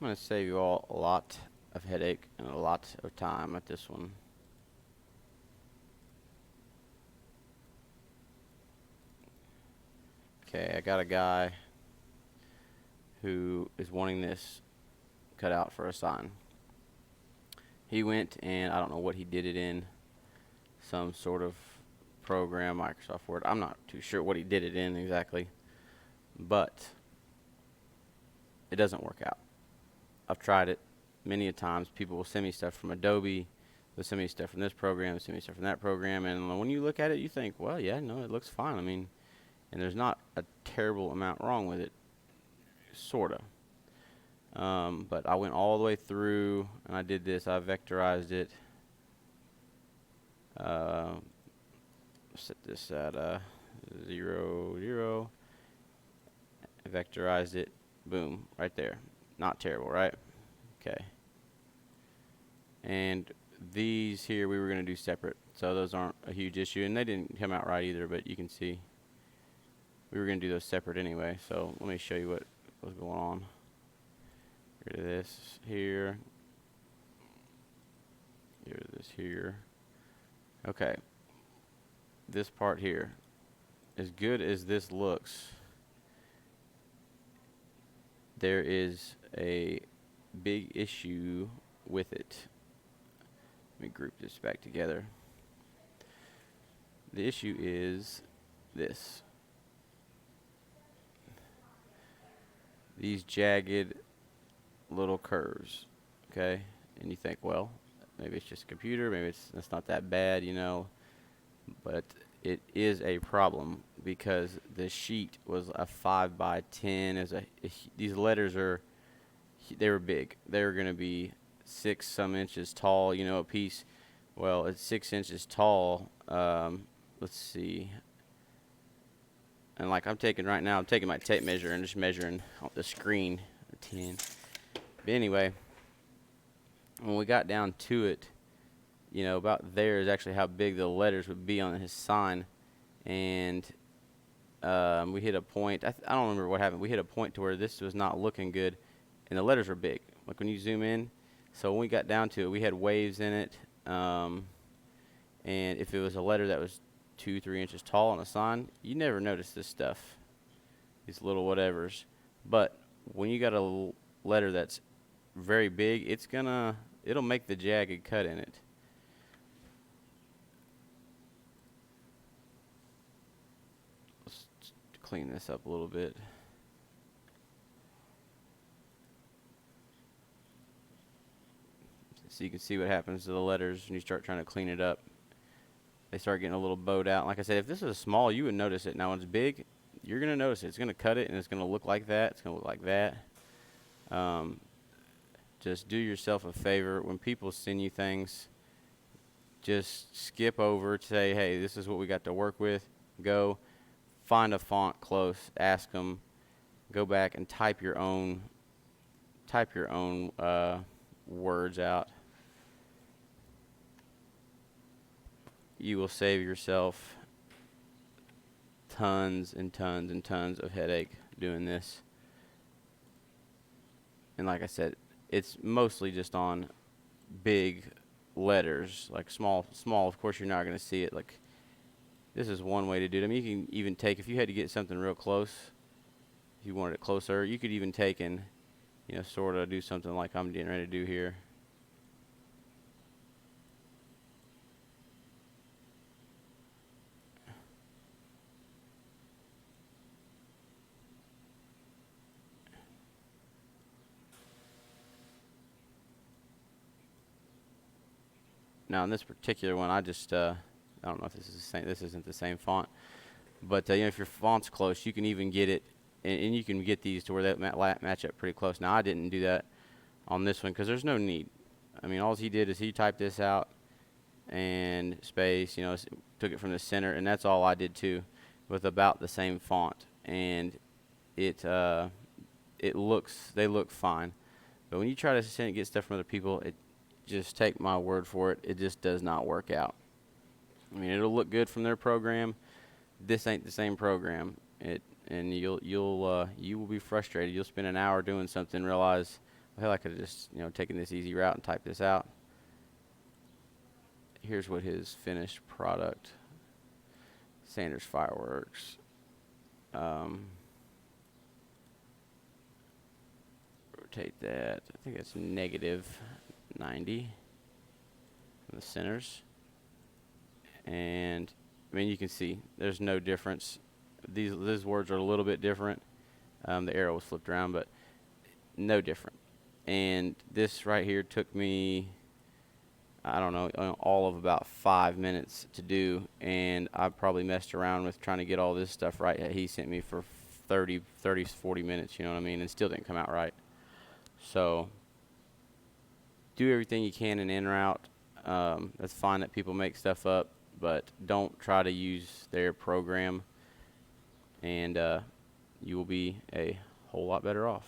I'm going to save you all a lot of headache and a lot of time at this one. Okay, I got a guy who is wanting this cut out for a sign. He went and I don't know what he did it in, some sort of program, Microsoft Word. I'm not too sure what he did it in exactly, but it doesn't work out. I've tried it many a times. People will send me stuff from Adobe. They'll send me stuff from this program. They'll send me stuff from that program. And when you look at it, you think, well, yeah, no, it looks fine. I mean, and there's not a terrible amount wrong with it, sort of. But I went all the way through, and I did this. I vectorized it. Set this at 0, 0. Vectorized it. Boom, right there. Not terrible, right? Okay. And these here we were going to do separate, so those aren't a huge issue, and they didn't come out right either, but you can see we were going to do those separate anyway. So let me show you what was going on. Get rid of this here. Get rid of this here. Okay. This part here, as good as this looks, there is a big issue with it. Let me group this back together. The issue is this. These jagged little curves, okay? And you think, well, maybe it's just a computer, maybe it's not that bad, you know. But it is a problem because the sheet was a 5 by 10. These letters they were big. They were going to be 6 some inches tall, you know, a piece. Well, it's 6 inches tall. Let's see. And like I'm taking my tape measure and just measuring on the screen, 10. But anyway, when we got down to it, you know, about there is actually how big the letters would be on his sign. And we hit a point. I don't remember what happened. We hit a point to where this was not looking good, and the letters were big. Like when you zoom in. So when we got down to it, we had waves in it. And if it was a letter that was 2-3 inches tall on a sign, you never notice this stuff, these little whatevers. But when you got a letter that's very big, it'll make the jagged cut in it. Let's clean this up a little bit. So you can see what happens to the letters when you start trying to clean it up. They start getting a little bowed out. Like I said, if this is small, you would notice it. Now when it's big, you're going to notice it. It's going to cut it, and it's going to look like that. It's going to look like that. Just do yourself a favor. When people send you things, just skip over to say, hey, this is what we got to work with. Go find a font close. Ask them. Go back and type your own words out. You will save yourself tons and tons and tons of headache doing this. And like I said, it's mostly just on big letters. Like small, of course you're not going to see it. Like this is one way to do it. I mean, you can even take, if you had to get something real close, if you wanted it closer, you could even take and, you know, sort of do something like I'm getting ready to do here. Now in this particular one, I don't know if this is the same. This isn't the same font, but you know, if your font's close, you can even get it, and you can get these to where that match up pretty close. Now I didn't do that on this one because there's no need. I mean, all he did is he typed this out and space, you know, took it from the center, and that's all I did too, with about the same font, and they look fine. But when you try to get stuff from other people, just take my word for it, it just does not work out. I mean, it'll look good from their program. This ain't the same program. And you will be frustrated. You'll spend an hour doing something, realize, hell, I could have just, taken this easy route and typed this out. Here's what his finished product, Sanders Fireworks. Rotate that. I think that's negative 90 from the centers. And I mean, you can see there's no difference. These words are a little bit different. The arrow was flipped around, but no different. And this right here took me, I don't know, all of about 5 minutes to do, and I probably messed around with trying to get all this stuff right that he sent me for 30, 40 minutes, you know what I mean, and still didn't come out right. So do everything you can in EnRoute. That's fine that people make stuff up, but don't try to use their program, and you will be a whole lot better off.